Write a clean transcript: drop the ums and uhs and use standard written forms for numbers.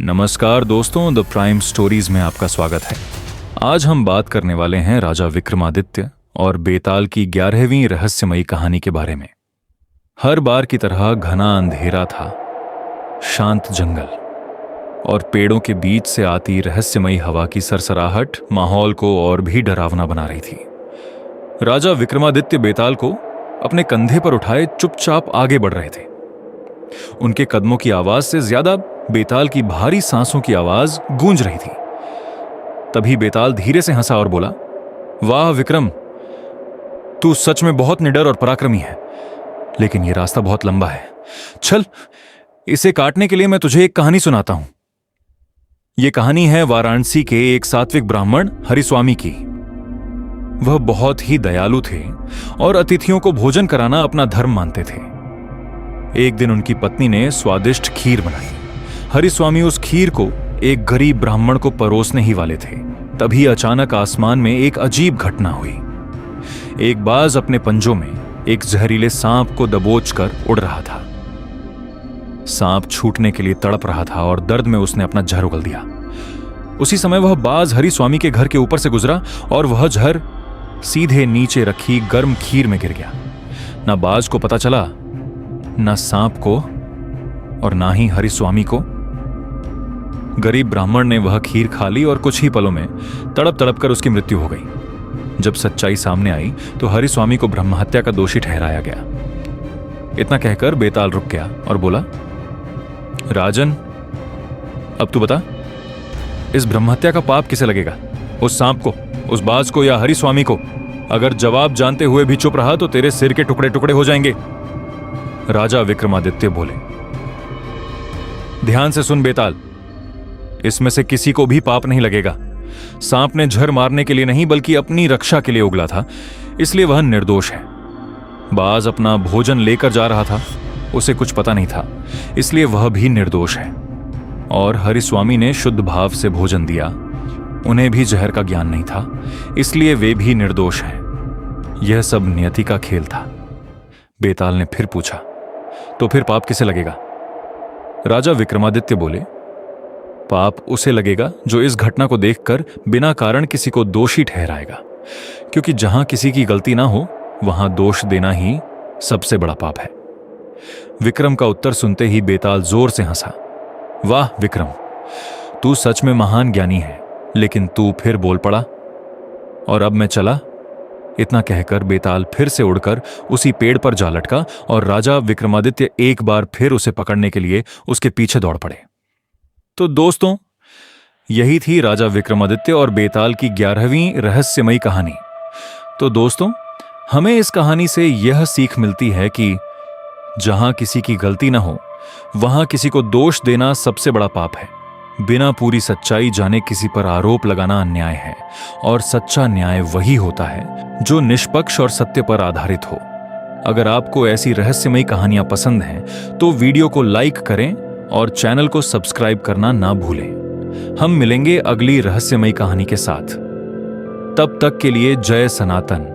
नमस्कार दोस्तों, the prime stories में आपका स्वागत है। आज हम बात करने वाले हैं राजा विक्रमादित्य और बेताल की 11वीं रहस्यमयी कहानी के बारे में। हर बार की तरह घना अंधेरा था, शांत जंगल और पेड़ों के बीच से आती रहस्यमयी हवा की सरसराहट माहौल को और भी डरावना बना रही थी। राजा विक्रमादित्य बेताल को अपने कंधे पर उठाए चुपचाप आगे बढ़ रहे थे। उनके कदमों की आवाज से ज्यादा बेताल की भारी सांसों की आवाज गूंज रही थी। तभी बेताल धीरे से हंसा और बोला, वाह विक्रम, तू सच में बहुत निडर और पराक्रमी है, लेकिन यह रास्ता बहुत लंबा है। चल, इसे काटने के लिए मैं तुझे एक कहानी सुनाता हूं। यह कहानी है वाराणसी के एक सात्विक ब्राह्मण हरिस्वामी की। वह बहुत ही दयालु थे और अतिथियों को भोजन कराना अपना धर्म मानते थे। एक दिन उनकी पत्नी ने स्वादिष्ट खीर बनाई। हरिस्वामी उस खीर को एक गरीब ब्राह्मण को परोसने ही वाले थे। तभी अचानक आसमान में एक अजीब घटना हुई। एक बाज अपने पंजों में एक जहरीले सांप को दबोचकर उड़ रहा था। सांप छूटने के लिए तड़प रहा था और दर्द में उसने अपना जहर उगल दिया। उसी समय वह बाज हरिस्वामी के घर के ऊपर से गुजरा और वह जहर सीधे नीचे रखी गर्म खीर में गिर गया। ना बाज को पता चला, ना सांप को और ना ही हरिस्वामी को। गरीब ब्राह्मण ने वह खीर खा ली और कुछ ही पलों में तड़प तड़प कर उसकी मृत्यु हो गई। जब सच्चाई सामने आई तो हरिस्वामी को ब्रह्महत्या का दोषी ठहराया गया। इतना कहकर बेताल रुक गया और बोला, राजन, अब तू बता, इस ब्रह्महत्या का पाप किसे लगेगा? उस सांप को, उस बाज को या हरिस्वामी को? अगर जवाब जानते हुए भी चुप रहा तो तेरे सिर के टुकड़े टुकड़े हो जाएंगे। राजा विक्रमादित्य बोले, ध्यान से सुन बेताल, इसमें से किसी को भी पाप नहीं लगेगा। सांप ने जहर मारने के लिए नहीं बल्कि अपनी रक्षा के लिए उगला था, इसलिए वह निर्दोष है। बाज अपना भोजन लेकर जा रहा था, उसे कुछ पता नहीं था, इसलिए वह भी निर्दोष है। और हरिस्वामी ने शुद्ध भाव से भोजन दिया, उन्हें भी जहर का ज्ञान नहीं था, इसलिए वे भी निर्दोष हैं। यह सब नियति का खेल था। बेताल ने फिर पूछा, तो फिर पाप किसे लगेगा? राजा विक्रमादित्य बोले, पाप उसे लगेगा जो इस घटना को देखकर बिना कारण किसी को दोषी ठहराएगा, क्योंकि जहां किसी की गलती ना हो वहां दोष देना ही सबसे बड़ा पाप है। विक्रम का उत्तर सुनते ही बेताल जोर से हंसा। वाह विक्रम, तू सच में महान ज्ञानी है, लेकिन तू फिर बोल पड़ा। और अब मैं चला। इतना कहकर बेताल फिर से उड़कर उसी पेड़ पर जा लटका और राजा विक्रमादित्य एक बार फिर उसे पकड़ने के लिए उसके पीछे दौड़ पड़े। तो दोस्तों, यही थी राजा विक्रमादित्य और बेताल की 11वीं रहस्यमयी कहानी। तो दोस्तों, हमें इस कहानी से यह सीख मिलती है कि जहां किसी की गलती ना हो वहां किसी को दोष देना सबसे बड़ा पाप है। बिना पूरी सच्चाई जाने किसी पर आरोप लगाना अन्याय है, और सच्चा न्याय वही होता है जो निष्पक्ष और सत्य पर आधारित हो। अगर आपको ऐसी रहस्यमयी कहानियां पसंद हैं तो वीडियो को लाइक करें और चैनल को सब्सक्राइब करना ना भूलें। हम मिलेंगे अगली रहस्यमयी कहानी के साथ। तब तक के लिए जय सनातन।